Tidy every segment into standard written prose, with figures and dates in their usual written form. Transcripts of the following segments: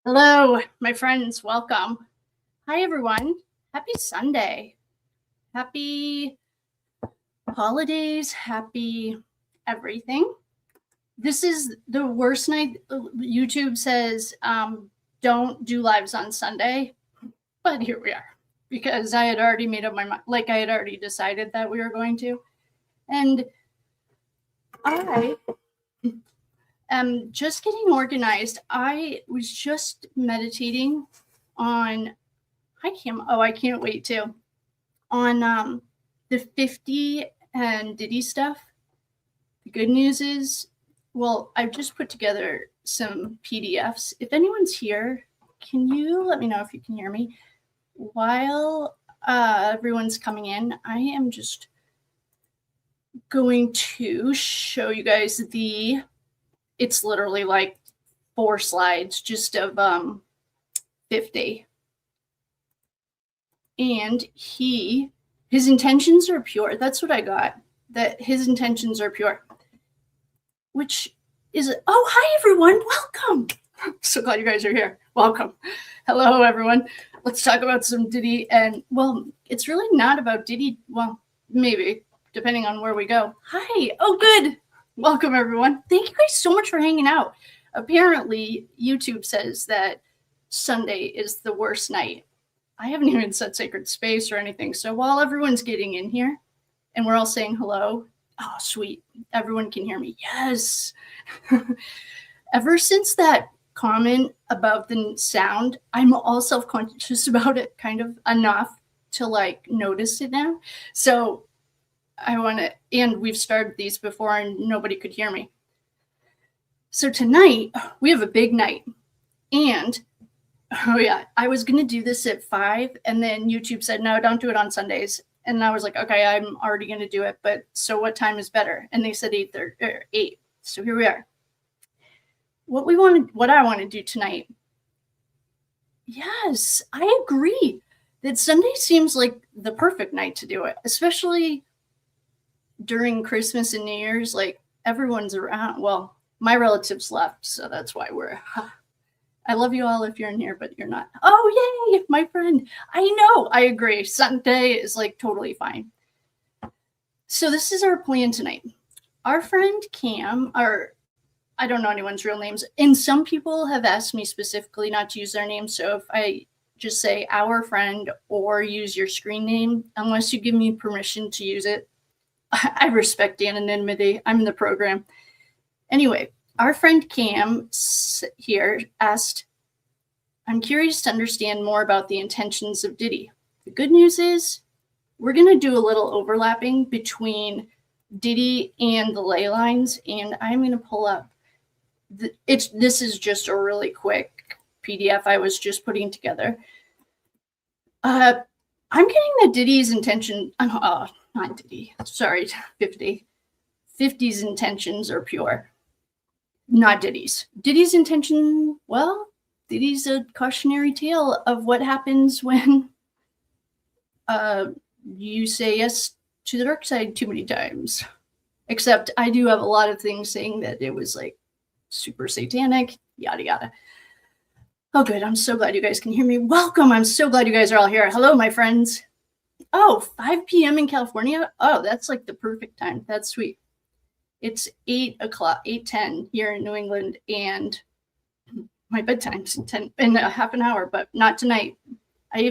Hello, my friends. Welcome. Hi, everyone. Happy Sunday. Happy holidays. Happy everything. This is the worst night. YouTube says don't do lives on Sunday, but here we are because I had already made up my mind. Like I had already decided that we were going to. And I am just getting organized. I was just meditating on Hi, Kim. Oh, I can't wait to. On the 50 and Diddy stuff. The good news is, well, I've just put together some PDFs. If anyone's here, can you let me know if you can hear me? While everyone's coming in, I am just going to show you guys it's literally like 4 slides just of 50. And his intentions are pure. That's what I got, that his intentions are pure, which is, oh, hi, everyone. Welcome. I'm so glad you guys are here. Welcome. Hello, everyone. Let's talk about some Diddy. And, well, it's really not about Diddy. Well, maybe, depending on where we go. Hi. Oh, good. Welcome, everyone. Thank you guys so much for hanging out. Apparently, YouTube says that Sunday is the worst night. I haven't even set sacred space or anything. So while everyone's getting in here and we're all saying hello, oh, sweet. Everyone can hear me. Yes. Ever since that comment about the sound, I'm all self-conscious about it, kind of enough to like notice it now. So I want to, and we've started these before and nobody could hear me. So tonight we have a big night. And oh, yeah. I was going to do this at 5, and then YouTube said, no, don't do it on Sundays. And I was like, okay, I'm already going to do it. But so what time is better? And they said 8. So here we are. What I want to do tonight. Yes, I agree that Sunday seems like the perfect night to do it, especially during Christmas and New Year's. Like everyone's around. Well, my relatives left, so that's why I love you all if you're in here, but you're not. Oh, yay, my friend. I know. I agree. Sunday is like totally fine. So this is our plan tonight. Our friend Cam, I don't know anyone's real names, and some people have asked me specifically not to use their names. So if I just say our friend or use your screen name, unless you give me permission to use it, I respect anonymity. I'm in the program. Anyway, our friend Cam here asked, I'm curious to understand more about the intentions of Diddy. The good news is we're going to do a little overlapping between Diddy and the ley lines, and I'm going to pull up. This is just a really quick PDF I was just putting together. I'm getting that Diddy's intention, not Diddy, sorry, 50. 50's intentions are pure. Not Diddy's. Diddy's intention, well, Diddy's a cautionary tale of what happens when you say yes to the dark side too many times. Except I do have a lot of things saying that it was like super satanic, yada, yada. Oh, good. I'm so glad you guys can hear me. Welcome. I'm so glad you guys are all here. Hello, my friends. Oh, 5 p.m. in California? Oh, that's like the perfect time. That's sweet. It's 8 o'clock, 8:10 here in New England, and my bedtime's in a half an hour, but not tonight. I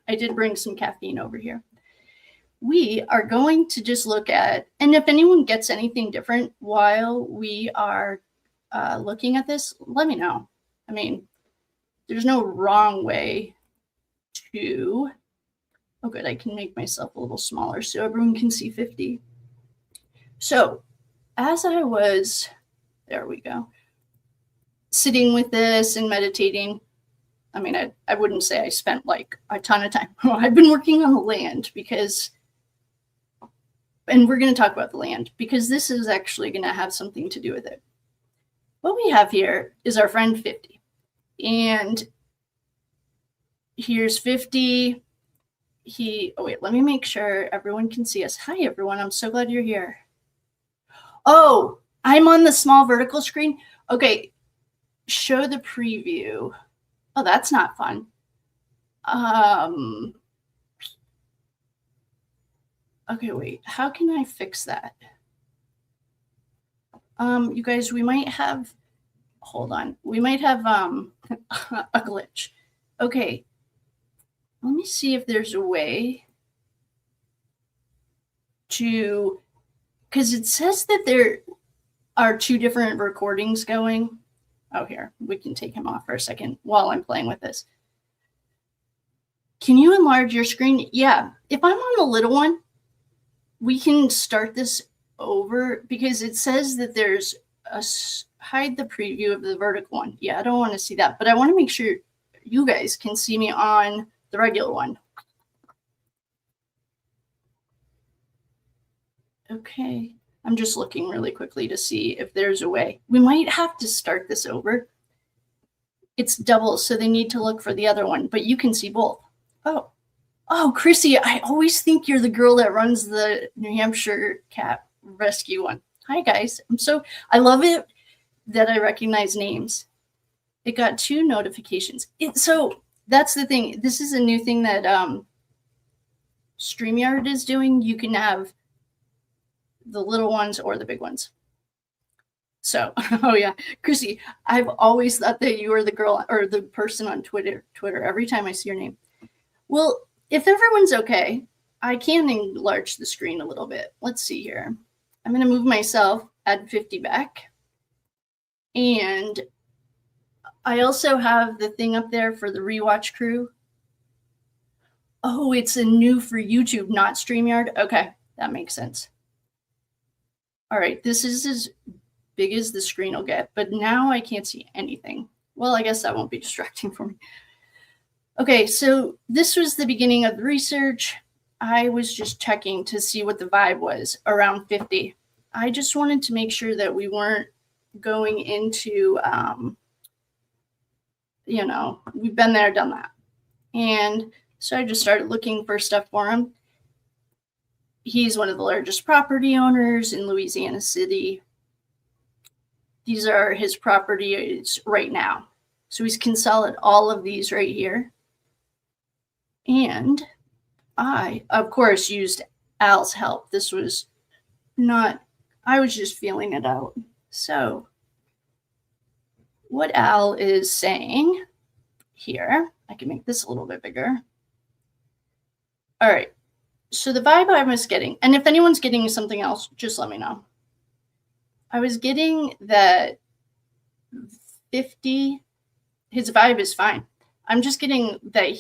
did bring some caffeine over here. We are going to just look at, and if anyone gets anything different while we are looking at this, let me know. I mean, there's no wrong way to, oh good, I can make myself a little smaller so everyone can see 50. So, as I was, there we go, sitting with this and meditating, I mean, I wouldn't say I spent like a ton of time. I've been working on the land because, and we're going to talk about the land because this is actually going to have something to do with it. What we have here is our friend 50. And here's 50. Oh wait, let me make sure everyone can see us. Hi, everyone. I'm so glad you're here. Oh, I'm on the small vertical screen. Okay, show the preview. Oh, that's not fun. Okay, wait. How can I fix that? You guys, we might have, hold on. We might have a glitch. Okay. Let me see if there's a way to, because it says that there are two different recordings going. Oh, here, we can take him off for a second while I'm playing with this. Can you enlarge your screen? Yeah. If I'm on the little one, we can start this over because it says that there's a hide the preview of the vertical one. Yeah, I don't want to see that, but I want to make sure you guys can see me on the regular one. Okay. I'm just looking really quickly to see if there's a way. We might have to start this over. It's double, so they need to look for the other one, but you can see both. Oh, Chrissy, I always think you're the girl that runs the New Hampshire cat rescue one. Hi, guys. I love it that I recognize names. It got 2 notifications. So that's the thing. This is a new thing that StreamYard is doing. You can have the little ones or the big ones. So, oh yeah, Chrissy, I've always thought that you were the girl or the person on Twitter every time I see your name. Well, if everyone's okay, I can enlarge the screen a little bit. Let's see here. I'm going to move myself, add 50 back. And I also have the thing up there for the rewatch crew. Oh, it's a new for YouTube, not StreamYard. Okay, that makes sense. All right, this is as big as the screen will get, but now I can't see anything. Well, I guess that won't be distracting for me. Okay, so this was the beginning of the research. I was just checking to see what the vibe was around 50. I just wanted to make sure that we weren't going into, we've been there, done that. And so I just started looking for stuff for him. He's one of the largest property owners in Louisiana City. These are his properties right now. So he's consolidated all of these right here. And I, of course, used Al's help. This was not, I was just feeling it out. So what Al is saying here, I can make this a little bit bigger. All right. So the vibe I was getting, and if anyone's getting something else, just let me know. I was getting that 50, his vibe is fine. I'm just getting that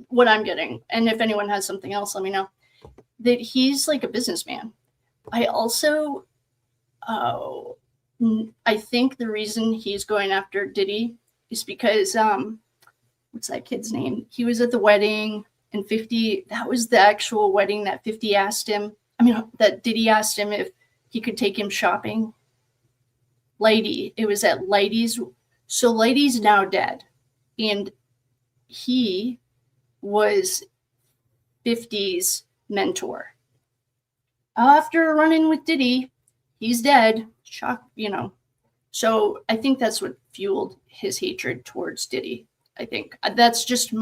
what I'm getting. And if anyone has something else, let me know. That he's like a businessman. I also, I think the reason he's going after Diddy is because, what's that kid's name? He was at the wedding and 50, that was the actual wedding that 50 asked him. That Diddy asked him if he could take him shopping. Lady, it was at Lady's. So Lady's now dead. And he was 50's mentor. After running with Diddy, he's dead. Shock, So I think that's what fueled his hatred towards Diddy. I think that's just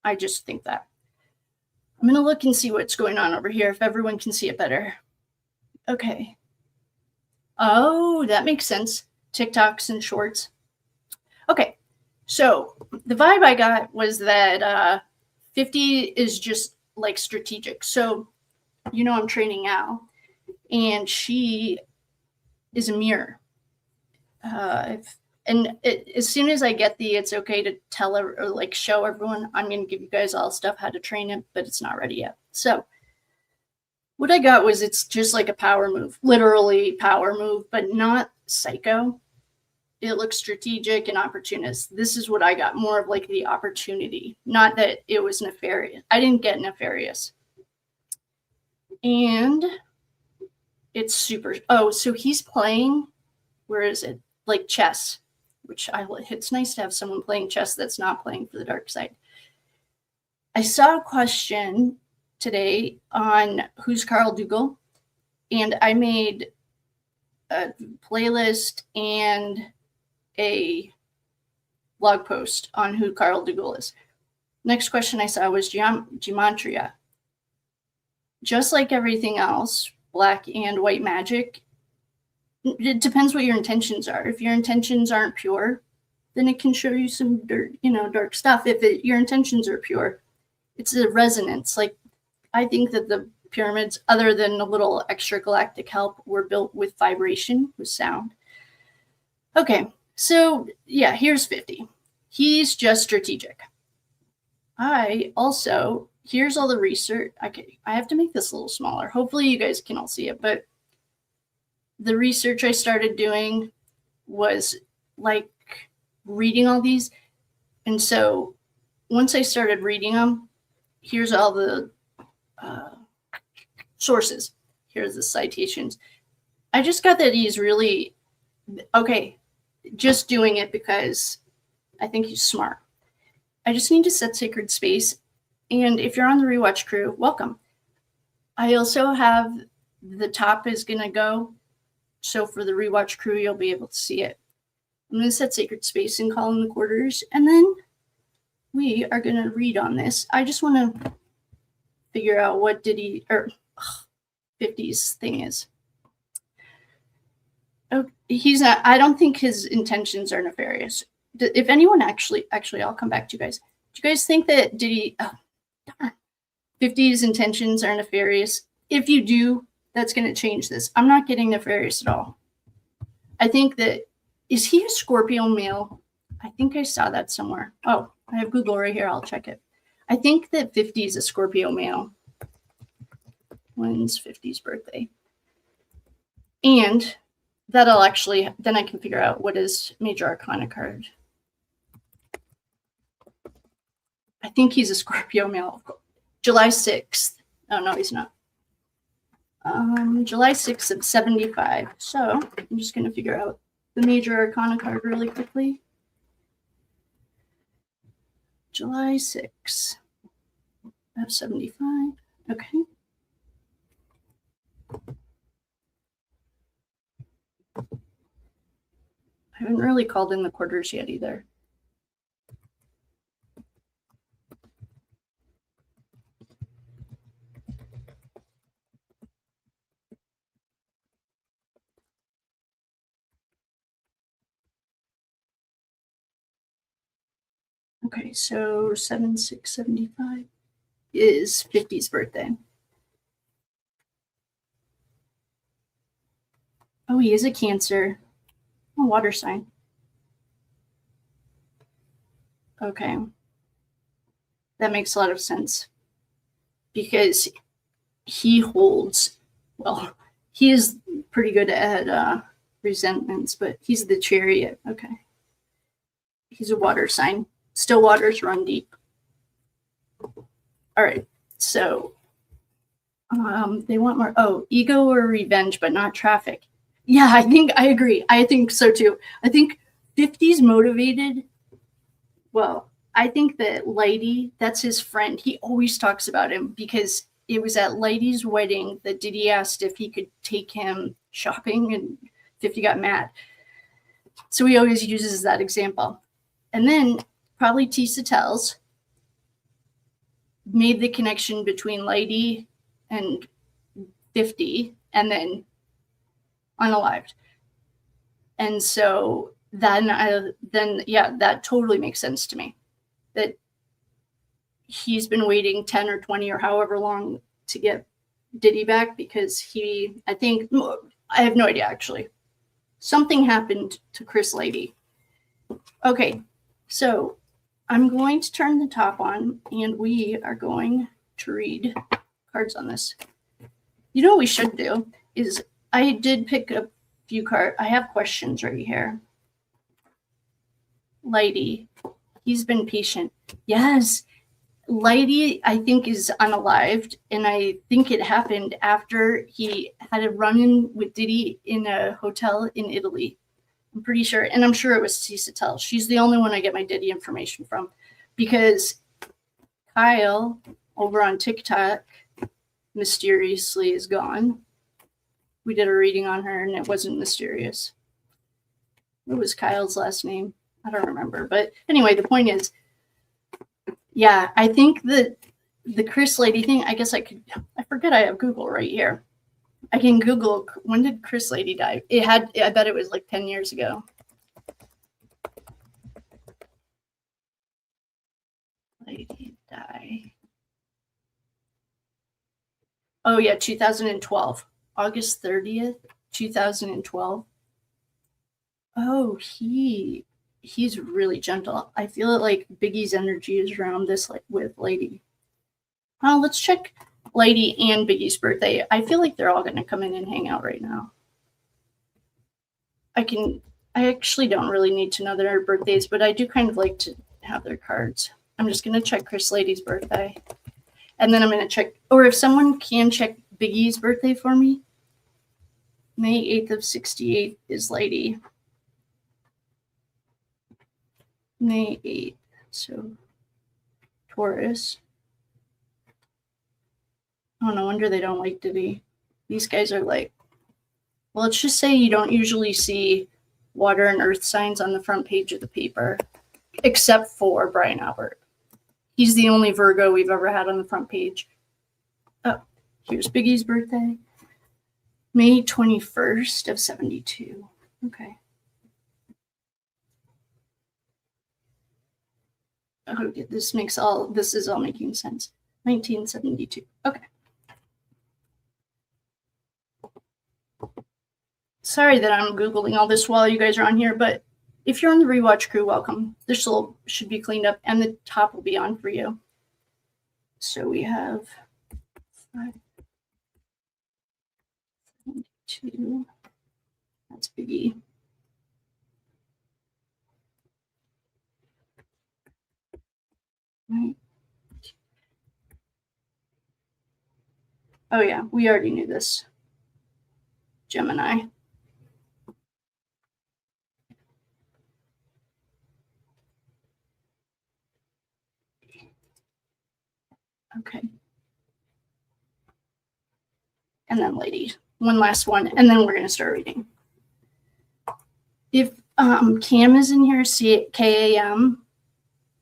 I just think that. I'm going to look and see what's going on over here if everyone can see it better. Okay. Oh, that makes sense. TikToks and shorts. Okay. So the vibe I got was that 50 is just like strategic. So, I'm training Al, and she is a mirror. As soon as I get it's okay to tell her or like show everyone, I'm going to give you guys all stuff how to train it, but it's not ready yet. So what I got was it's just like a power move, literally power move, but not psycho. It looks strategic and opportunist. This is what I got, more of like the opportunity, not that it was nefarious. I didn't get nefarious. And it's super, so he's playing, where is it? Like chess, which it's nice to have someone playing chess that's not playing for the dark side. I saw a question today on Who's Carl Dougal, and I made a playlist and a blog post on who Carl de Gaulle is. Next question I saw was gematria. Just like everything else, black and white magic, it depends what your intentions are. If your intentions aren't pure, then it can show you some dark stuff. If your intentions are pure, it's a resonance. Like, I think that the pyramids, other than a little extra galactic help, were built with vibration, with sound. Okay, so yeah, here's 50. He's just strategic. Here's all the research. Okay, I have to make this a little smaller. Hopefully you guys can all see it, but the research I started doing was like reading all these. And so once I started reading them, here's all the sources. Here's the citations. I just got that he's really, okay, just doing it because I think he's smart. I just need to set sacred space. And if you're on the rewatch crew, welcome. I also have, the top is going to go. So for the rewatch crew, you'll be able to see it. I'm going to set sacred space and call in the quarters. And then we are going to read on this. I just want to figure out what 50's thing is. Oh, he's not, I don't think his intentions are nefarious. If anyone actually, I'll come back to you guys. Do you guys think that 50's intentions are nefarious? If you do, that's going to change this. I'm not getting nefarious at all. I think that, is he a Scorpio male? I think I saw that somewhere. Oh, I have Google right here. I'll check it. I think that 50 is a Scorpio male. When's 50's birthday? And that'll actually, then I can figure out what his major arcana card. I think he's a Scorpio male. July 6th. Oh, no, he's not. July 6th of 75. So I'm just going to figure out the major arcana card really quickly. July 6th of 75. Okay. I haven't really called in the quarters yet either. Okay, so 7/6/75 is 50's birthday. Oh, he is a Cancer. A water sign. Okay. That makes a lot of sense. Because he holds, well, he is pretty good at resentments, but he's the Chariot. Okay. He's a water sign. Still waters run deep. All right. So they want more. Oh, ego or revenge, but not traffic. Yeah, I agree. I think so too. I think 50's motivated. Well, I think that Lighty, that's his friend. He always talks about him because it was at Lighty's wedding that Diddy asked if he could take him shopping, and 50 got mad. So he always uses that example. And then probably T. Sattel's made the connection between Lighty and 50 and then unalived. And so then that totally makes sense to me, that he's been waiting 10 or 20 or however long to get Diddy back because I have no idea actually. Something happened to Chris Lighty. Okay, so I'm going to turn the top on and we are going to read cards on this. You know what we should do is, I did pick a few cards. I have questions right here. Lighty, he's been patient. Yes, Lighty, I think, is unalived, and I think it happened after he had a run-in with Diddy in a hotel in Italy. I'm pretty sure, and I'm sure it was T. Sattel. She's the only one I get my Diddy information from, because Kyle over on TikTok mysteriously is gone. We did a reading on her and it wasn't mysterious. What was Kyle's last name? I don't remember. But anyway, the point is, yeah, I think that the Chris Lady thing, I guess I forget I have Google right here. I can Google, when did Chris Lady die? I bet it was like 10 years ago. Lady die. Oh yeah, 2012. August 30th, 2012. Oh, he's really gentle. I feel like Biggie's energy is around this, like, with Lady. Well, let's check Lady and Biggie's birthday. I feel like they're all going to come in and hang out right now. I actually don't really need to know their birthdays, but I do kind of like to have their cards. I'm just going to check Chris Lady's birthday. And then I'm going to check, or if someone can check Biggie's birthday for me. May 8th of 68 is Lady. May 8th. So Taurus. Oh, no wonder they don't like Diddy. These guys are like, well, let's just say you don't usually see water and earth signs on the front page of the paper, except for Brian Albert. He's the only Virgo we've ever had on the front page. Oh, here's Biggie's birthday. May 21st of 72. Okay. Oh, this is all making sense. 1972. Okay. Sorry that I'm Googling all this while you guys are on here, but if you're on the rewatch crew, welcome. This should be cleaned up and the top will be on for you. So we have 572. That's Biggie. Right. Oh yeah, we already knew this. Gemini. Okay. And then Lady. One last one, and then we're going to start reading. If Cam is in here, KAM,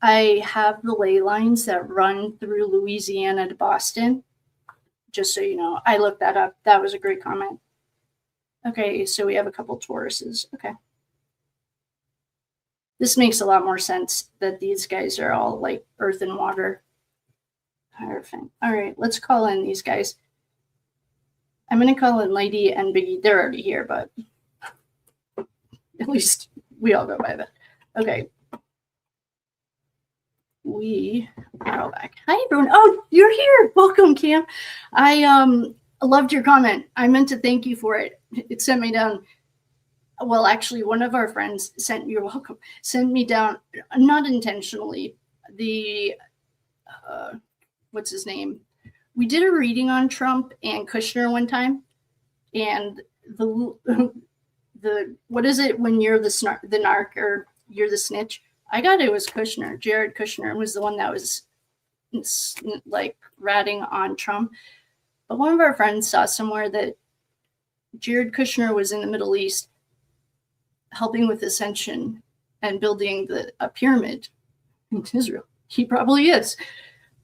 I have the ley lines that run through Louisiana to Boston. Just so you know, I looked that up. That was a great comment. Okay, so we have a couple Tauruses. Okay. This makes a lot more sense that these guys are all like earth and water. Perfect. All right, let's call in these guys. I'm going to call in Lady and Biggie. They're already here, but at least we all go by that. Okay. We are all back. Hi, everyone. Oh, you're here. Welcome, Cam. I loved your comment. I meant to thank you for it. It sent me down. Well, actually, one of our friends sent me down, not intentionally, the, what's his name? We did a reading on Trump and Kushner one time, and the what is it when you're the narc or you're the snitch? I got it was Kushner. Jared Kushner was the one that was like ratting on Trump. But one of our friends saw somewhere that Jared Kushner was in the Middle East helping with ascension and building a pyramid in Israel. He probably is.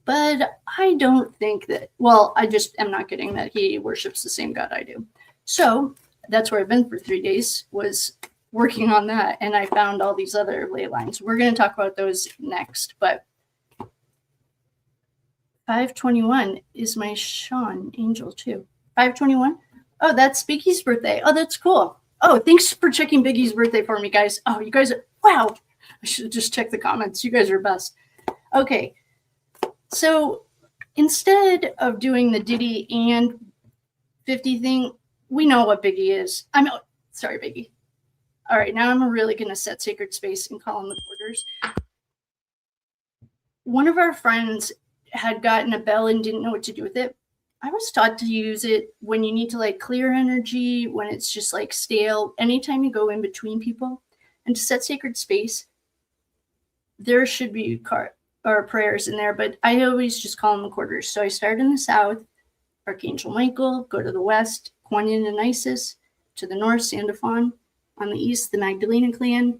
But I don't think that, well, I just am not getting that he worships the same God I do. So that's where I've been for 3 days, was working on that. And I found all these other ley lines. We're going to talk about those next. But 521 is my Sean angel too. 521. Oh, that's Biggie's birthday. Oh, that's cool. Oh, thanks for checking Biggie's birthday for me, guys. Oh, you guys are, wow. I should just check the comments. You guys are best. Okay. So instead of doing the Diddy and 50 thing, we know what Biggie is. Sorry, Biggie. All right, now I'm really going to set sacred space and call in the quarters. One of our friends had gotten a bell and didn't know what to do with it. I was taught to use it when you need to like clear energy, when it's just like stale, anytime you go in between people. And to set sacred space, there should be prayers in there, but I always just call them the quarters. So I start in the south, Archangel Michael, go to the west, Kuan Yin and Isis, to the north, Sandalphon, on the east, the Magdalena clan,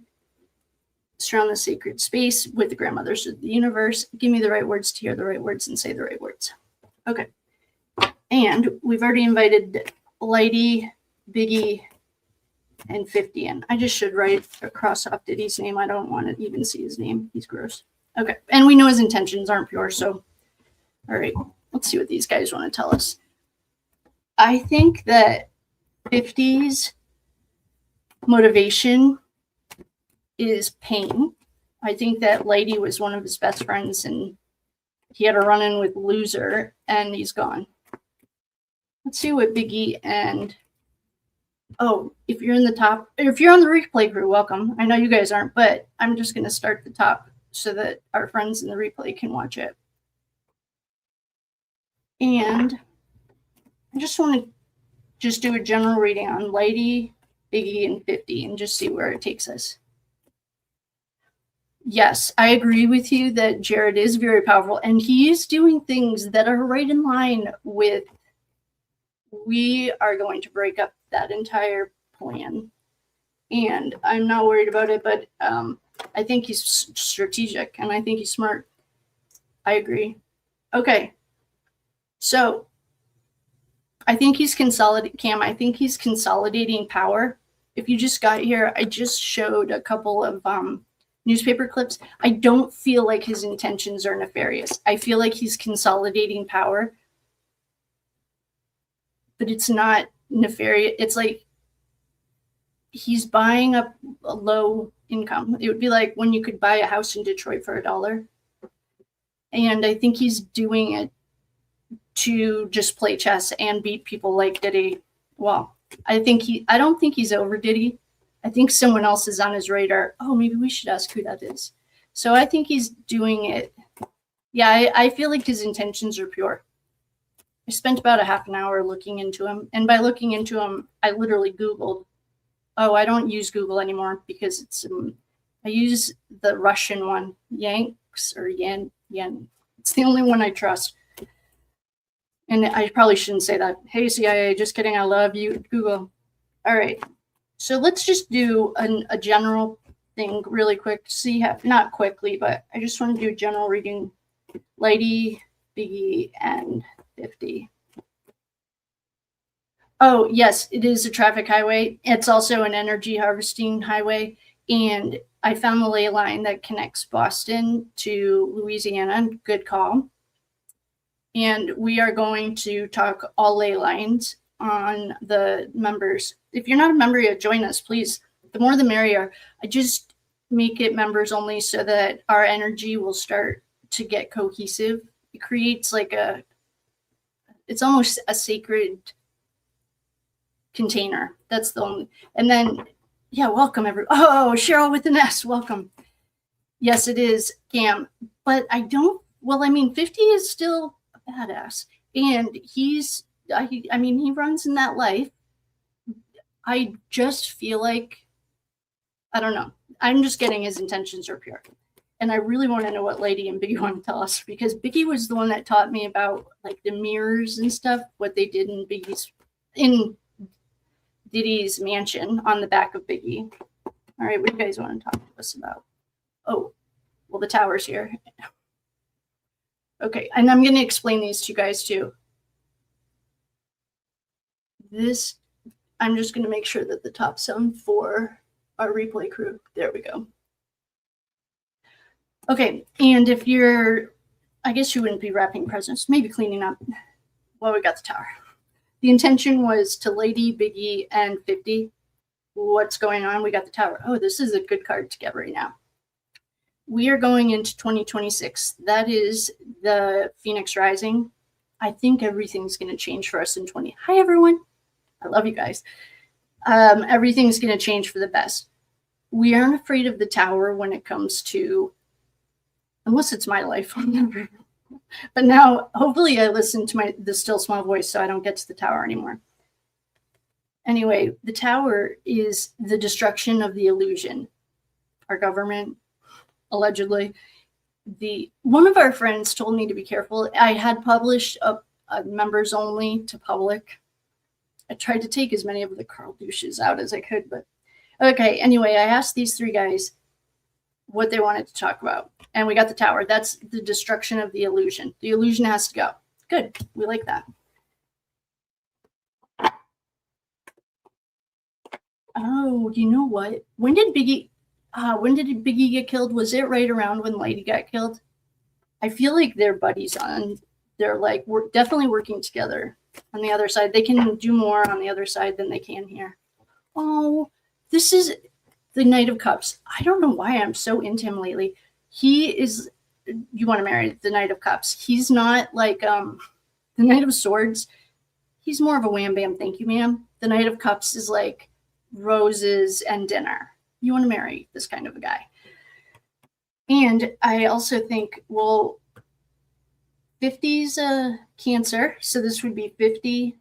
Surround the sacred space with the grandmothers of the universe. Give me the right words to hear the right words and say the right words. Okay. And we've already invited Lady, Biggie, and 50 in. I just should write across off Diddy's name. I don't want to even see his name. He's gross. Okay. And we know his intentions aren't pure. So, all right. Let's see what these guys want to tell us. I think that 50's motivation is pain. I think that Lady was one of his best friends and he had a run-in with Loser and he's gone. Let's see what Biggie and if you're in the top, if you're on the replay crew, welcome. I know you guys aren't, but I'm just going to start the top so that our friends in the replay can watch it. And I just want to just do a general reading on Lady, Biggie, and 50 and just see where it takes us. Yes, I agree with you that Jared is very powerful and he is doing things that are right in line with, we are going to break up that entire plan. And I'm not worried about it, but I think he's strategic and I think he's smart. I agree. Okay. So I think he's Cam, I think he's consolidating power. If you just got here, I just showed a couple of newspaper clips. I don't feel like his intentions are nefarious. I feel like he's consolidating power, but it's not nefarious. It's like he's buying up a low income. It would be like when you could buy a house in Detroit for $1. And I think he's doing it to just play chess and beat people like Diddy. Well, I don't think he's over Diddy. I think someone else is on his radar. Oh, maybe we should ask who that is. So I think he's doing it. Yeah, I feel like his intentions are pure. I spent about a half an hour looking into him. And by looking into him, I literally Googled. Oh, I don't use Google anymore because it's, I use the Russian one, Yanks or Yen. It's the only one I trust. And I probably shouldn't say that. Hey, CIA, just kidding. I love you, Google. All right. So let's just do a general thing really quick. See, not quickly, but I just want to do a general reading. Lady, Biggie, and 50. Oh, yes, it is a traffic highway. It's also an energy harvesting highway. And I found the ley line that connects Boston to Louisiana. Good call. And we are going to talk all ley lines on the members. If you're not a member yet, join us, please. The more the merrier. I just make it members only so that our energy will start to get cohesive. It creates like it's almost a sacred container. That's the only, and then, yeah, welcome everyone. Oh, Cheryl with an S, welcome. Yes, it is, Cam. But I don't, well, I mean, 50 is still a badass. And he's, I mean, he runs in that life. I just feel like, I don't know. I'm just getting his intentions are pure. And I really want to know what Lady and Biggie want to tell us, because Biggie was the one that taught me about like the mirrors and stuff, what they did in Diddy's mansion on the back of Biggie. All right, what do you guys want to talk to us about? Oh, well, the tower's here. Okay, and I'm going to explain these to you guys too. This, I'm just going to make sure that the top's on for our replay crew. There we go. Okay, and if you're, I guess you wouldn't be wrapping presents, maybe cleaning up. Well, we got the tower. The intention was to Lady, Biggie, and 50. What's going on? We got the tower. Oh, this is a good card to get right now. We are going into 2026. That is the Phoenix Rising. I think everything's going to change for us in 20. Hi, everyone. I love you guys. Everything's going to change for the best. We aren't afraid of the tower when it comes to, unless it's my life. But now, hopefully I listen to the still small voice so I don't get to the tower anymore. Anyway, the tower is the destruction of the illusion. Our government, allegedly. One of our friends told me to be careful. I had published a members only to public. I tried to take as many of the Carl douches out as I could, but okay. Anyway, I asked these three guys, what they wanted to talk about. And we got the Tower. That's the destruction of the illusion. The illusion has to go. Good. We like that. Oh, you know what? When did Biggie get killed? Was it right around when Lady got killed? I feel like they're buddies on. They're like, we're definitely working together on the other side. They can do more on the other side than they can here. Oh, this is the Knight of Cups. I don't know why I'm so into him lately. He is, you want to marry the Knight of Cups. He's not like the Knight of Swords. He's more of a wham bam, thank you, ma'am. The Knight of Cups is like roses and dinner. You want to marry this kind of a guy. And I also think, well, 50's a Cancer, so this would be 50.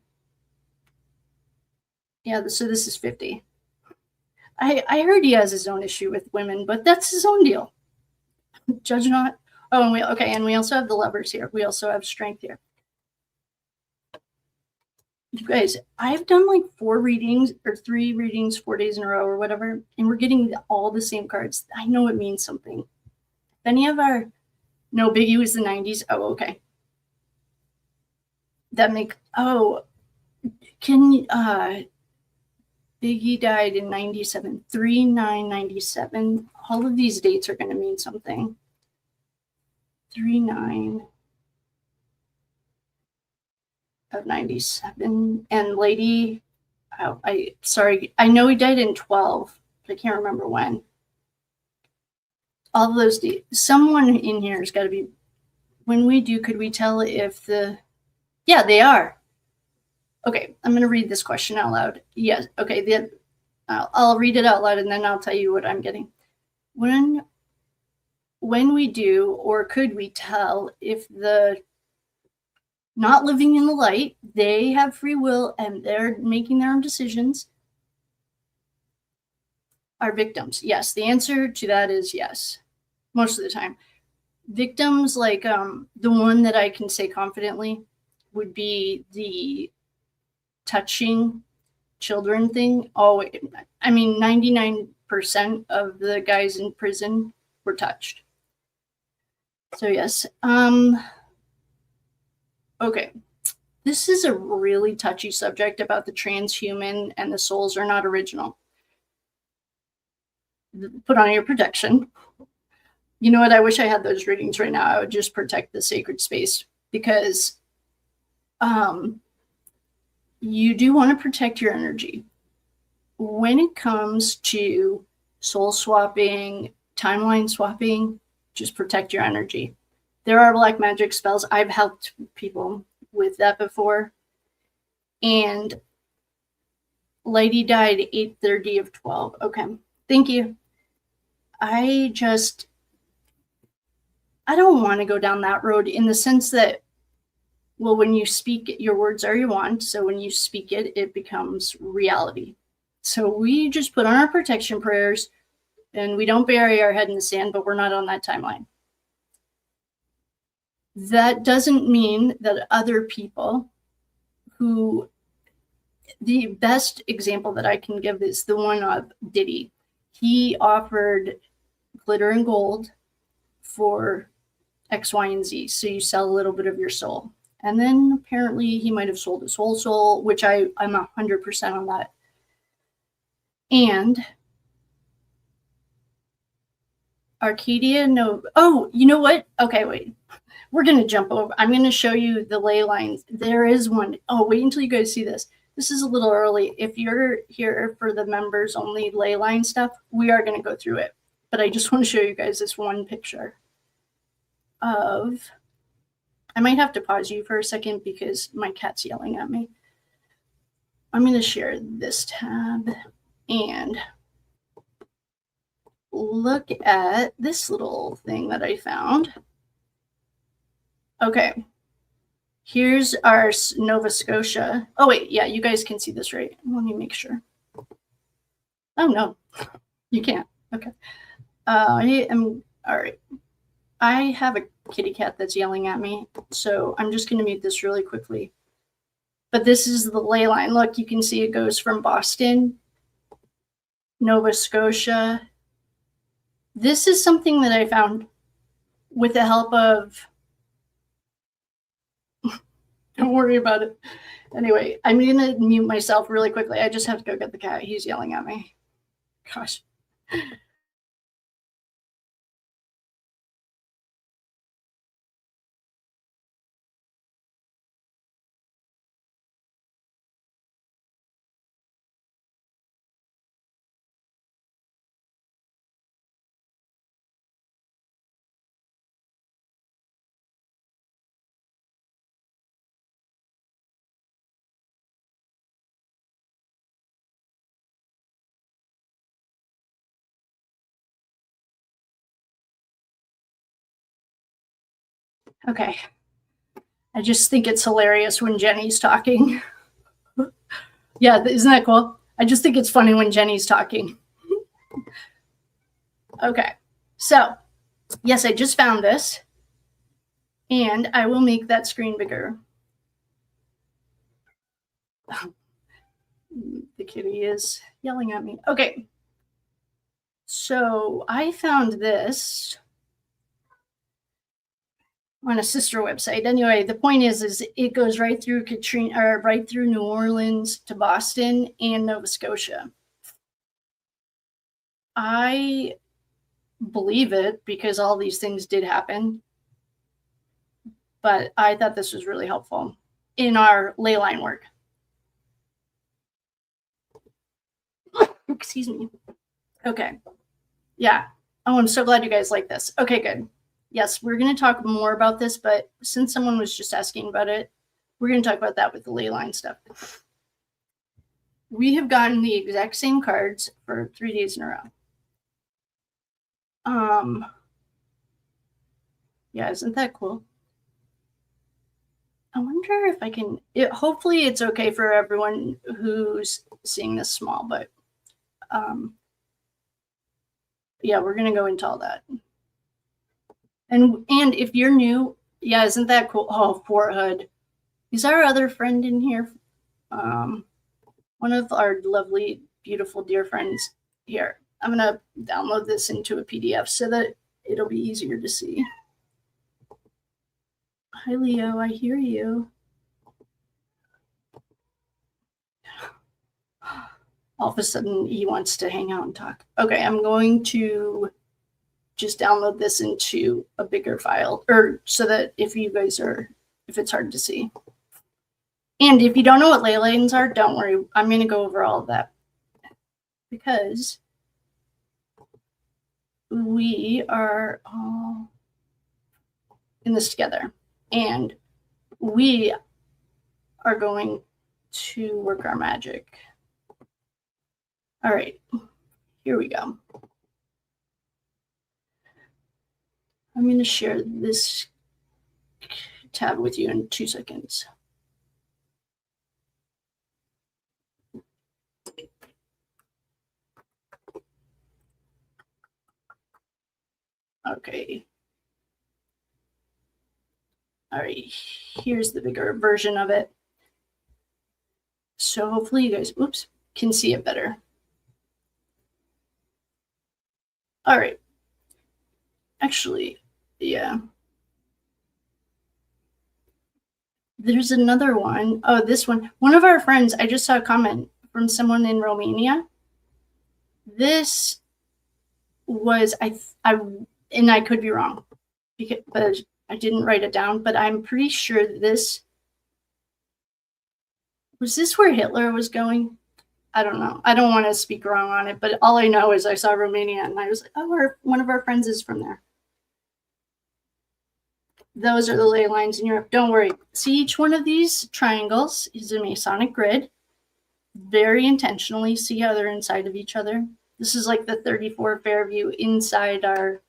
Yeah, so this is 50. I heard he has his own issue with women, but that's his own deal. Judge not. Oh, and we also have the Lovers here. We also have Strength here. You guys, I've done like 4 readings or 3 readings 4 days in a row or whatever, and we're getting all the same cards. I know it means something. If any of our, no, Biggie was the 90s. Oh, okay. Biggie died in 97, 3/9/97. All of these dates are going to mean something. 3/9 of 97. And Lady, I know he died in 12, but I can't remember when. All of those dates. Someone in here has got to be. When we do, could we tell if yeah, they are. Okay, I'm going to read this question out loud. Yes, okay, I'll read it out loud and then I'll tell you what I'm getting. When we do, or could we tell if the not living in the light, they have free will and they're making their own decisions, are victims? Yes, the answer to that is yes, most of the time. Victims, like the one that I can say confidently would be the touching children thing. Oh, I mean, 99% of the guys in prison were touched. So yes. Okay. This is a really touchy subject about the transhuman and the souls are not original. Put on your protection. You know what? I wish I had those readings right now. I would just protect the sacred space because you do want to protect your energy. When it comes to soul swapping, timeline swapping, just protect your energy. There are black magic spells. I've helped people with that before. And Lady died 8/30 of 12. Okay. Thank you. I don't want to go down that road in the sense that, well, when you speak it, your words are your wand. So when you speak it, it becomes reality. So we just put on our protection prayers and we don't bury our head in the sand, but we're not on that timeline. That doesn't mean that other people who, the best example that I can give is the one of Diddy. He offered glitter and gold for X, Y, and Z. So you sell a little bit of your soul. And then apparently he might have sold his whole soul, which I'm 100% on that. And Arcadia, no. Oh, you know what? Okay, wait. We're going to jump over. I'm going to show you the ley lines. There is one. Oh, wait until you guys see this. This is a little early. If you're here for the members only ley line stuff, we are going to go through it. But I just want to show you guys this one picture of, I might have to pause you for a second because my cat's yelling at me. I'm going to share this tab and look at this little thing that I found. Okay, here's our Nova Scotia. Oh, wait, yeah, you guys can see this, right? Let me make sure. Oh, no, you can't. Okay. I am, all right. I have a kitty cat that's yelling at me, so I'm just going to mute this really quickly. But this is the ley line. Look, you can see it goes from Boston, Nova Scotia, This is something that I found with the help of, don't worry about it. Anyway, I'm going to mute myself really quickly. I just have to go get the cat. He's yelling at me. Gosh. Okay. I just think it's hilarious when Jenny's talking. Yeah, isn't that cool? I just think it's funny when Jenny's talking. Okay. So, yes, I just found this. And I will make that screen bigger. The kitty is yelling at me. Okay. So I found this on a sister website. Anyway, the point is it goes right through Katrina, or right through New Orleans to Boston and Nova Scotia. I believe it because all these things did happen. But I thought this was really helpful in our ley line work. Excuse me. Okay. Yeah. Oh, I'm so glad you guys like this. Okay, good. Yes, we're going to talk more about this, but since someone was just asking about it, we're going to talk about that with the ley line stuff. We have gotten the exact same cards for 3 days in a row. Yeah, isn't that cool? I wonder if I can, hopefully it's okay for everyone who's seeing this small, but yeah, we're going to go into all that. And if you're new, yeah, isn't that cool? Oh, Fort Hood. Is our other friend in here? One of our lovely, beautiful, dear friends here. I'm going to download this into a PDF so that it'll be easier to see. Hi, Leo. I hear you. All of a sudden, he wants to hang out and talk. Okay, I'm going to just download this into a bigger file, or so that if it's hard to see. And if you don't know what ley lines are, don't worry. I'm going to go over all of that because we are all in this together. And we are going to work our magic. All right, here we go. I'm going to share this tab with you in 2 seconds. Okay. All right, here's the bigger version of it. So hopefully you guys, can see it better. All right. Actually, yeah. There's another one. Oh, this one. One of our friends, I just saw a comment from someone in Romania. This was, and I could be wrong, but I didn't write it down, but I'm pretty sure was this where Hitler was going? I don't know. I don't want to speak wrong on it, but all I know is I saw Romania and I was like, oh, one of our friends is from there. Those are the ley lines in Europe. Don't worry. See, each one of these triangles is a Masonic grid. Very intentionally. See how they're inside of each other? This is like the 34 Fairview inside our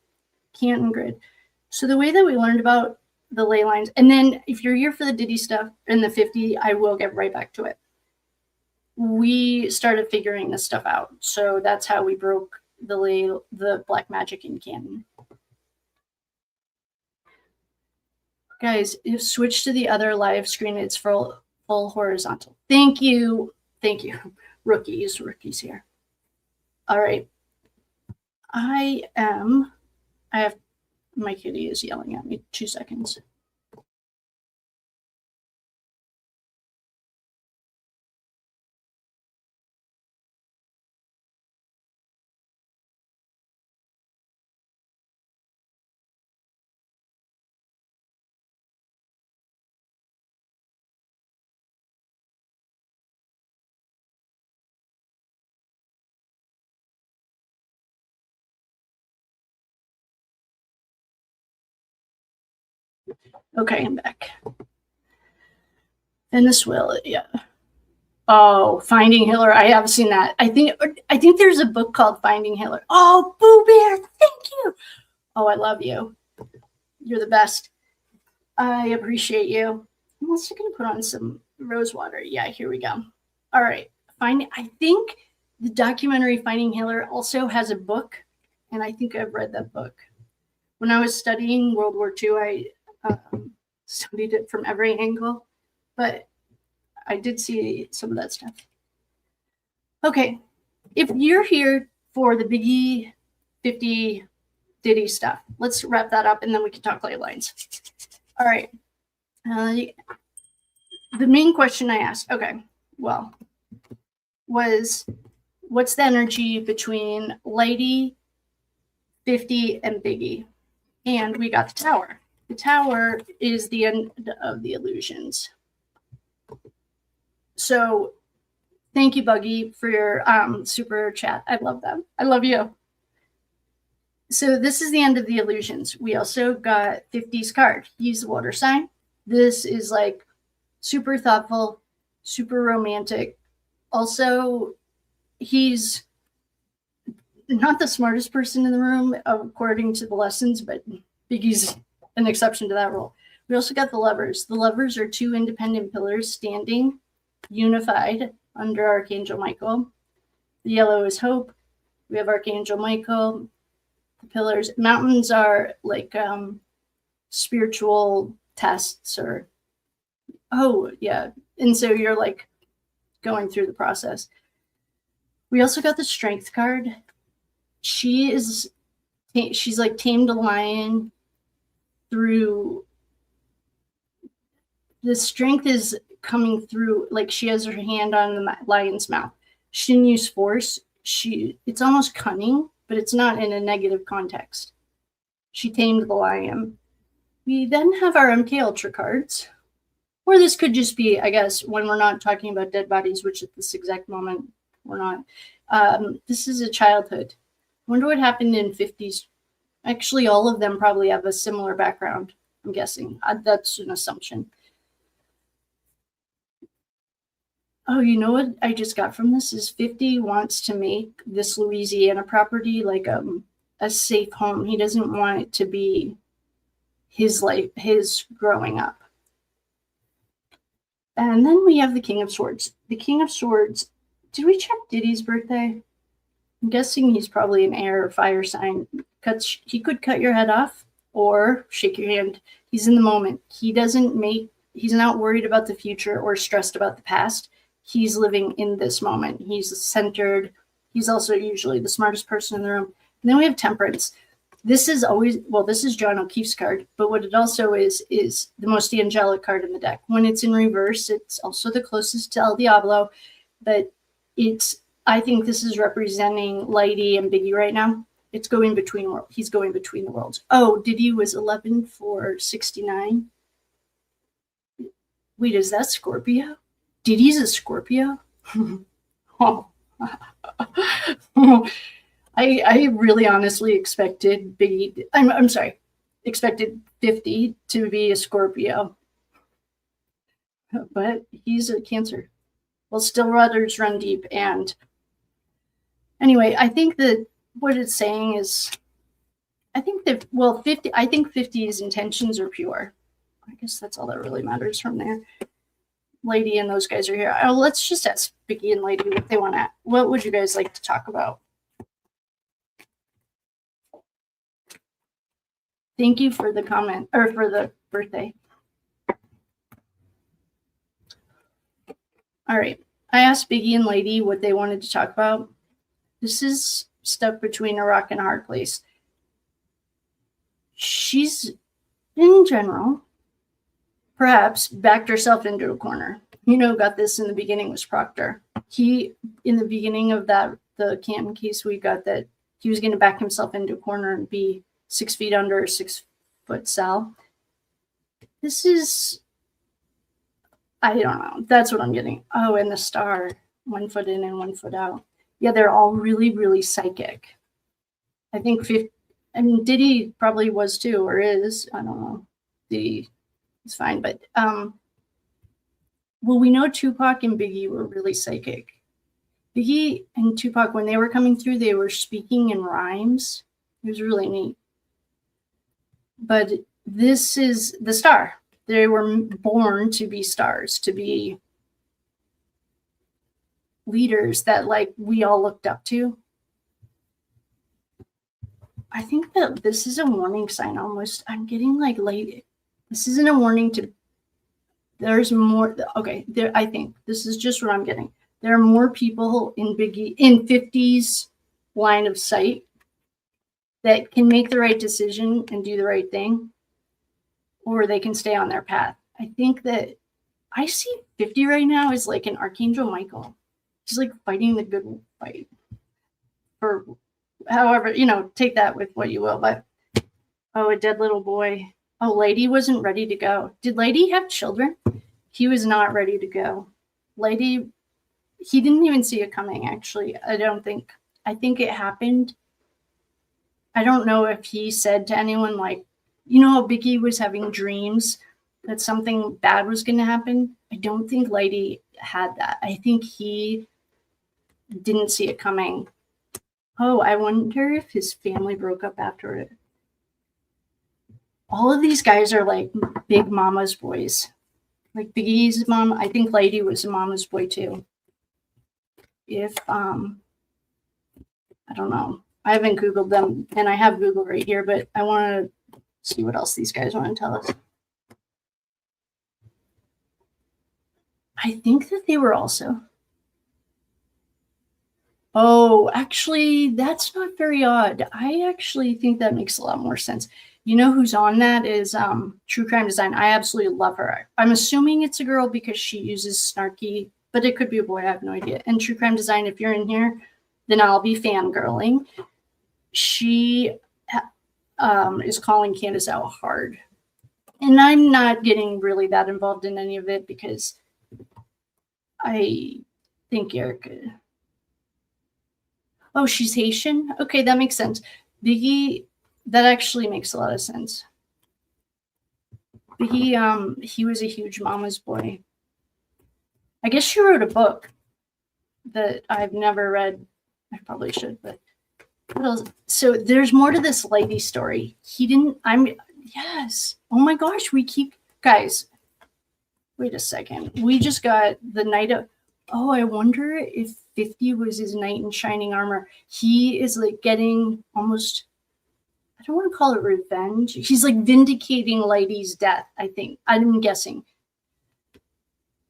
Canton grid. So the way that we learned about the ley lines, and then if you're here for the Diddy stuff in the 50, I will get right back to it. We started figuring this stuff out. So that's how we broke the black magic in Canton. Guys, if switch to the other live screen, it's full horizontal. Thank you. Thank you. Rookies here. All right. I have, my kitty is yelling at me. 2 seconds. Okay, I'm back. Venezuela, yeah. Oh, Finding Hitler. I have seen that. I think there's a book called Finding Hitler. Oh, Boo Bear, thank you. Oh, I love you. You're the best. I appreciate you. I'm also gonna put on some rose water. Yeah, here we go. All right. I think the documentary Finding Hitler also has a book, and I think I've read that book. When I was studying World War II, I studied it from every angle, but I did see some of that stuff. Okay, if you're here for the Biggie 50 Diddy stuff, let's wrap that up and then we can talk ley lines. All right. The main question I asked, okay, well, was what's the energy between Lady, 50, and Biggie? And we got the Tower. The Tower is the end of the illusions. So thank you, Buggy, for your super chat. I love them. I love you. So this is the end of the illusions. We also got 50's card. He's the water sign. This is like super thoughtful, super romantic. Also, he's not the smartest person in the room, according to the lessons, but Biggie's an exception to that rule. We also got the Lovers. The Lovers are 2 independent pillars standing, unified under Archangel Michael. The yellow is hope. We have Archangel Michael. The pillars, mountains are like spiritual tests, or and so you're like going through the process. We also got the Strength card. She's like tamed a lion through. The strength is coming through, like she has her hand on the lion's mouth. She didn't use force. It's almost cunning, but it's not in a negative context. She tamed the lion. We then have our MK Ultra cards. Or this could just be, I guess, when we're not talking about dead bodies, which at this exact moment we're not. This is a childhood. I wonder what happened in 50s. Actually, all of them probably have a similar background, I'm guessing. That's an assumption. Oh, you know what I just got from this is 50 wants to make this Louisiana property like a safe home. He doesn't want it to be his life, his growing up. And then we have the King of Swords. The King of Swords, did we check Diddy's birthday? I'm guessing he's probably an air or fire sign. He could cut your head off or shake your hand. He's in the moment. He's not worried about the future or stressed about the past. He's living in this moment. He's centered. He's also usually the smartest person in the room. And then we have Temperance. This is John O'Keefe's card, but what it also is the most angelic card in the deck. When it's in reverse, it's also the closest to El Diablo, but I think this is representing Lady and Biggie right now. It's going between worlds. He's going between the worlds. Oh, Diddy was 11 for 69. Wait, is that Scorpio? Diddy's a Scorpio? Oh. I really honestly expected Biggie. I'm sorry, expected 50 to be a Scorpio, but he's a Cancer. Well, still rudders run deep, and anyway, I think that what it's saying is, I think 50's intentions are pure. I guess that's all that really matters from there. Lady and those guys are here. Oh, let's just ask Biggie and Lady what they want to. What would you guys like to talk about? Thank you for the comment, or for the birthday. All right. I asked Biggie and Lady what they wanted to talk about. This is stuck between a rock and a hard place. She's, in general, perhaps backed herself into a corner. Got this in the beginning was Proctor. He, in the beginning of the Canton case, we got that he was going to back himself into a corner and be 6 feet under a 6 foot cell. This is, I don't know. That's what I'm getting. Oh, and the star, 1 foot in and 1 foot out. Yeah, they're all really, really psychic. I think Diddy probably was too, or is. I don't know. Diddy is fine, but well, we know Tupac and Biggie were really psychic. Biggie and Tupac, when they were coming through, they were speaking in rhymes. It was really neat. But this is the star. They were born to be stars, to be leaders that we all looked up to. I think that this is a warning sign almost. I'm getting late. This isn't a warning to, there's more. Okay, I think this is just what I'm getting. There are more people in 50's line of sight that can make the right decision and do the right thing, or they can stay on their path. I think that I see 50 right now as an Archangel Michael. He's fighting the good fight. For however, take that with what you will. But, oh, a dead little boy. Oh, Lady wasn't ready to go. Did Lady have children? He was not ready to go. Lady, he didn't even see it coming, actually. I don't think. I think it happened. I don't know if he said to anyone, Biggie was having dreams that something bad was going to happen. I don't think Lady had that. I think he didn't see it coming. Oh, I wonder if his family broke up after it. All of these guys are big mama's boys. Biggie's mom, I think Lady was a mama's boy too. If, I don't know. I haven't Googled them, and I have Google right here, but I want to see what else these guys want to tell us. I think that they were also. Oh, actually, that's not very odd. I actually think that makes a lot more sense. You know who's on that is True Crime Design. I absolutely love her. I'm assuming it's a girl because she uses snarky, but it could be a boy. I have no idea. And True Crime Design, if you're in here, then I'll be fangirling. She is calling Candace out hard. And I'm not getting really that involved in any of it because I think Erica. Oh, she's Haitian? Okay, that makes sense. Biggie, that actually makes a lot of sense. Biggie, he was a huge mama's boy. I guess she wrote a book that I've never read. I probably should, but what else? So there's more to this Lady story. Yes. Oh my gosh, guys, wait a second. We just got the night of, oh, I wonder if 50 was his knight in shining armor. He is getting almost, I don't want to call it revenge. He's vindicating Lady's death, I think. I'm guessing.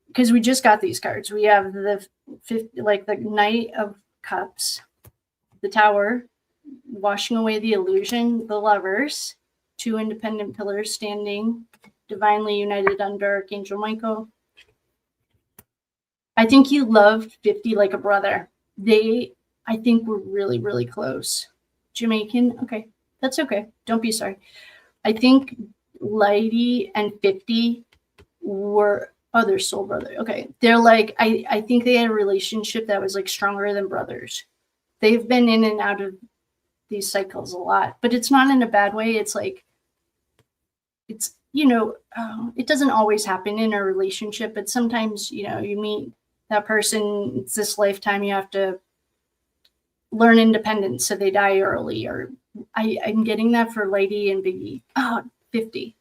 Because we just got these cards. We have the 50, the Knight of Cups, the Tower, washing away the illusion, the Lovers, 2 independent pillars standing, divinely united under Archangel Michael. I think he loved 50 like a brother. They, I think, were really, really close. Jamaican, okay, that's okay. Don't be sorry. I think Lady and 50 were, their soul brother. Okay, they're I think they had a relationship that was stronger than brothers. They've been in and out of these cycles a lot, but it's not in a bad way. It's it's, it doesn't always happen in a relationship, but sometimes, you meet that person, it's this lifetime, you have to learn independence, so they die early, or I'm getting that for Lady and Biggie. 50.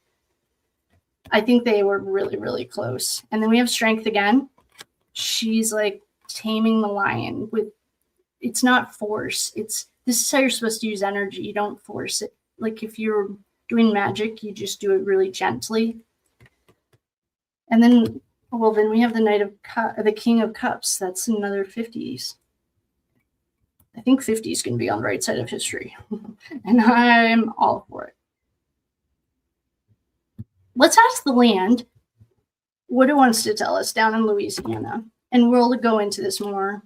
I think they were really, really close. And then we have Strength again. She's taming the lion with, it's not force. This is how you're supposed to use energy. You don't force it. If you're doing magic, you just do it really gently. And then, then we have the Knight of the King of Cups. That's another 50s. I think 50 is going to be on the right side of history. And I'm all for it. Let's ask the land what it wants to tell us down in Louisiana. And we'll go into this more.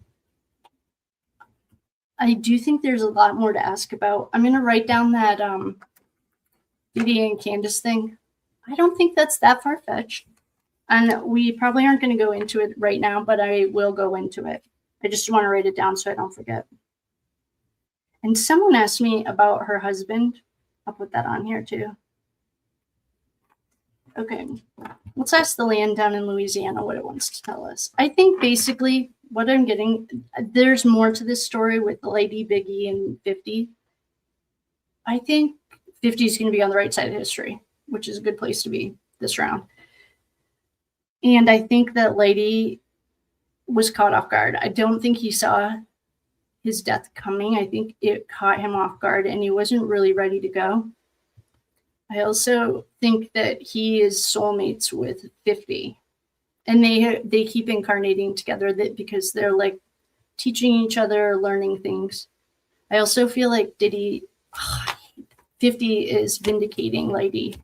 I do think there's a lot more to ask about. I'm going to write down that Diddy and Candace thing. I don't think that's that far-fetched. And we probably aren't going to go into it right now, but I will go into it. I just want to write it down so I don't forget. And someone asked me about her husband. I'll put that on here too. Okay, let's ask the land down in Louisiana what it wants to tell us. I think basically what I'm getting, there's more to this story with Lady Biggie and 50. I think 50 is going to be on the right side of history, which is a good place to be this round. And I think that Lady was caught off guard. I don't think he saw his death coming. I think it caught him off guard and he wasn't really ready to go. I also think that he is soulmates with 50. And they keep incarnating together because they're like teaching each other, learning things. I also feel like 50 is vindicating Lady.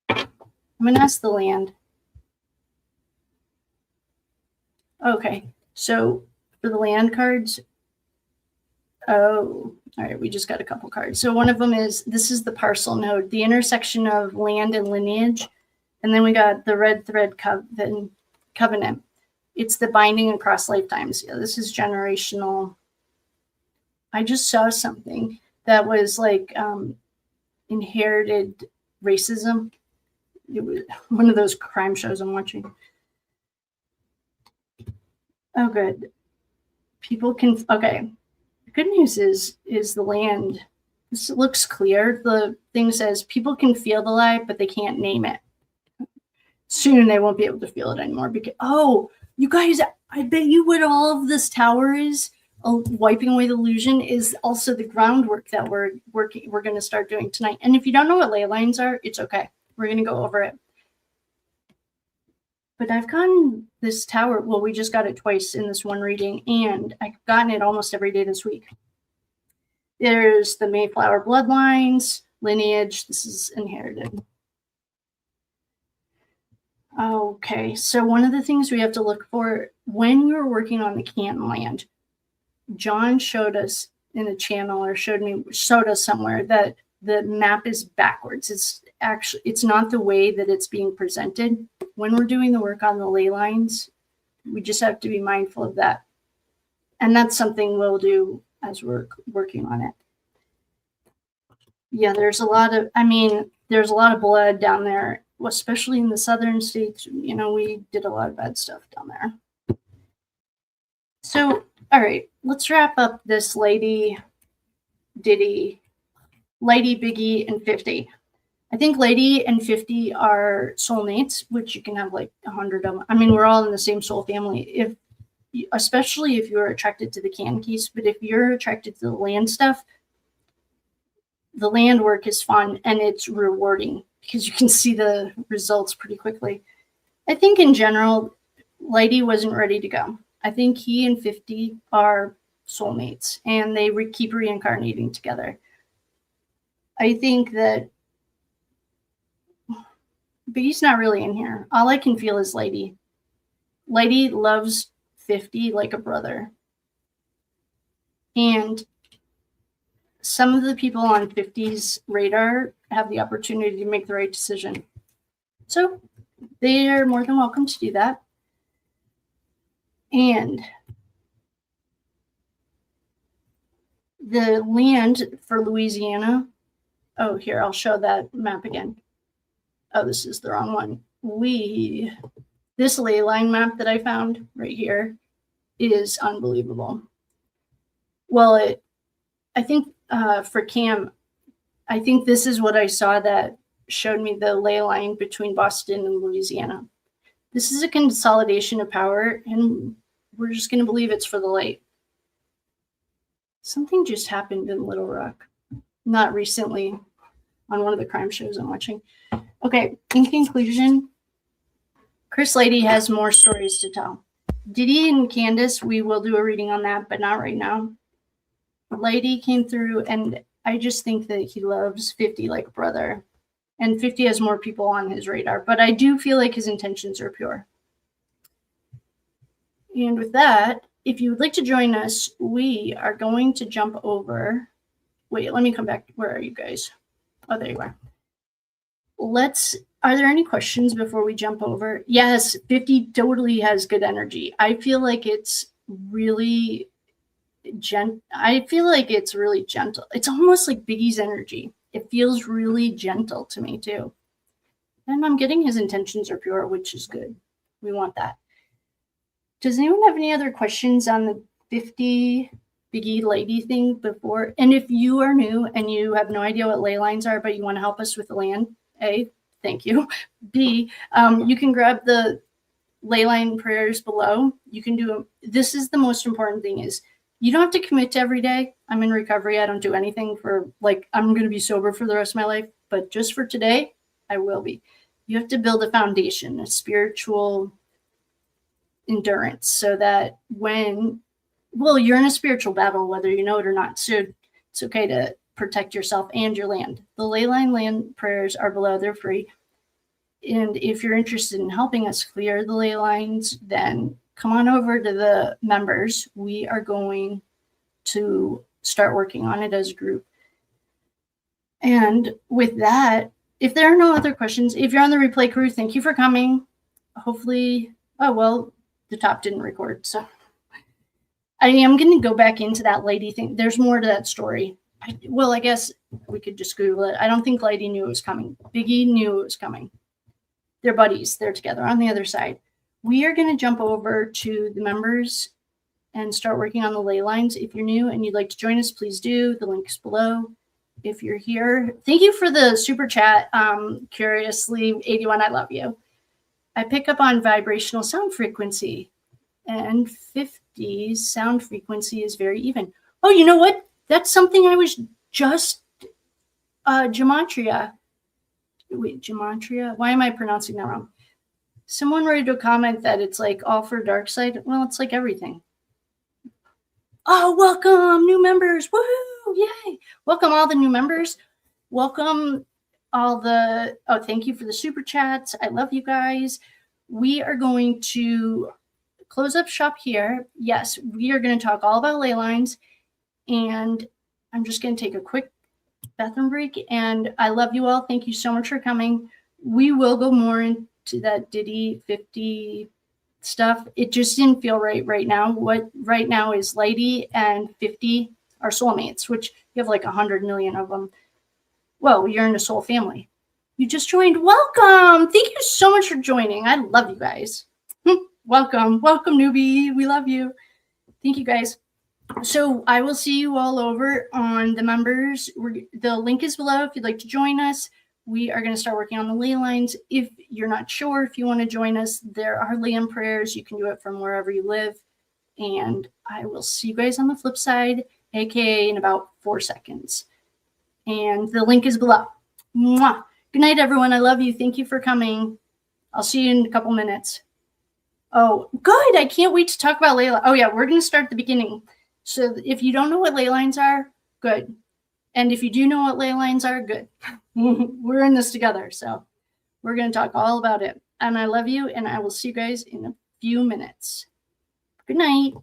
I'm going to ask the land. Okay, so for the land cards, all right, we just got a couple cards. So one of them is, this is the parcel node, the intersection of land and lineage. And then we got the red thread covenant. It's the binding across lifetimes. Yeah, this is generational. I just saw something that was like inherited racism. It was one of those crime shows I'm watching. Oh, good. People can, okay. The good news is the land. This looks clear. The thing says people can feel the light, but they can't name it. Soon they won't be able to feel it anymore because, oh, you guys, I bet you what all of this tower is, wiping away the illusion, is also the groundwork that we're going to start doing tonight. And if you don't know what ley lines are, it's okay. We're going to go over it. But I've gotten this tower, well, we just got it twice in this one reading, and I've gotten it almost every day this week. There's the Mayflower bloodlines, lineage, this is inherited. Okay, so one of the things we have to look for when we were working on the Canton land, John showed us in a channel or showed us somewhere that the map is backwards. It's not the way that it's being presented. When we're doing the work on the ley lines, we just have to be mindful of that. And that's something we'll do as we're working on it. Yeah, there's a lot of blood down there, especially in the southern states. You know, we did a lot of bad stuff down there. So, all right, let's wrap up this Lady Biggie and 50. I think Lady and 50 are soulmates, which you can have like 100 of them. I mean, we're all in the same soul family. Especially if you're attracted to the can keys, but if you're attracted to the land stuff, the land work is fun and it's rewarding because you can see the results pretty quickly. I think in general, Lady wasn't ready to go. I think he and 50 are soulmates and they keep reincarnating together. I think that Biggie's not really in here. All I can feel is Lady. Lady loves 50 like a brother. And some of the people on 50's radar have the opportunity to make the right decision. So they are more than welcome to do that. And the land for Louisiana, oh, here, I'll show that map again. Oh, this is the wrong one. This ley line map that I found right here is unbelievable. Well, I think for Cam, I think this is what I saw that showed me the ley line between Boston and Louisiana. This is a consolidation of power, and we're just going to believe it's for the light. Something just happened in Little Rock, not recently, on one of the crime shows I'm watching. Okay, in conclusion, Chris Lady has more stories to tell. Diddy and Candace, we will do a reading on that, but not right now. Lady came through, and I just think that he loves 50 like a brother. And 50 has more people on his radar, but I do feel like his intentions are pure. And with that, if you would like to join us, we are going to jump over. Wait, let me come back. Where are you guys? Oh, there you are. Are there any questions before we jump over? Yes, 50 totally has good energy. I feel like it's really gentle. It's almost like Biggie's energy. It feels really gentle to me too. And I'm getting his intentions are pure, which is good. We want that. Does anyone have any other questions on the 50 Biggie lady thing before? And if you are new and you have no idea what ley lines are, but you want to help us with the land, A, thank you. B, you can grab the ley line prayers below. You can do them. This is the most important thing is you don't have to commit to every day. I'm in recovery. I don't do anything for I'm going to be sober for the rest of my life, but just for today, I will be. You have to build a foundation, a spiritual endurance, so that you're in a spiritual battle, whether you know it or not. So it's okay to protect yourself and your land. The ley line land prayers are below. They're free. And if you're interested in helping us clear the ley lines, then come on over to the members. We are going to start working on it as a group. And with that, if there are no other questions, if you're on the replay crew, thank you for coming. Hopefully, the top didn't record. So I am going to go back into that lady thing. There's more to that story. I guess we could just Google it. I don't think Lady knew it was coming. Biggie knew it was coming. They're buddies. They're together on the other side. We are going to jump over to the members and start working on the ley lines. If you're new and you'd like to join us, please do. The link is below. If you're here, thank you for the super chat. Curiously, 81, I love you. I pick up on vibrational sound frequency, and 50's sound frequency is very even. Oh, you know what? That's something I was just gematria. Wait, gematria? Why am I pronouncing that wrong? Someone ready to comment that it's like all for dark side. Well, it's like everything. Oh, welcome new members. Woohoo! Yay! Welcome all the new members. Welcome thank you for the super chats. I love you guys. We are going to close up shop here. Yes, we are going to talk all about ley lines, and I'm just going to take a quick bathroom break, and I love you all. Thank you so much for coming. We will go more into that Diddy 50 stuff. It just didn't feel right now. What right now is Lady and 50 are soulmates, which you have like 100 million of them. Well, you're in a soul family. You just joined. Welcome. Thank you so much for joining. I love you guys. Welcome. Welcome, newbie. We love you. Thank you, guys. So I will see you all over on the members. The link is below if you'd like to join us. We are going to start working on the ley lines. If you're not sure if you want to join us, there are land prayers. You can do it from wherever you live. And I will see you guys on the flip side, aka in about 4 seconds. And the link is below. Mwah. Good night, everyone. I love you. Thank you for coming. I'll see you in a couple minutes. Oh, good. I can't wait to talk about ley lines. Oh, yeah. We're going to start at the beginning. So if you don't know what ley lines are, good. And if you do know what ley lines are, good. We're in this together. So we're going to talk all about it. And I love you. And I will see you guys in a few minutes. Good night.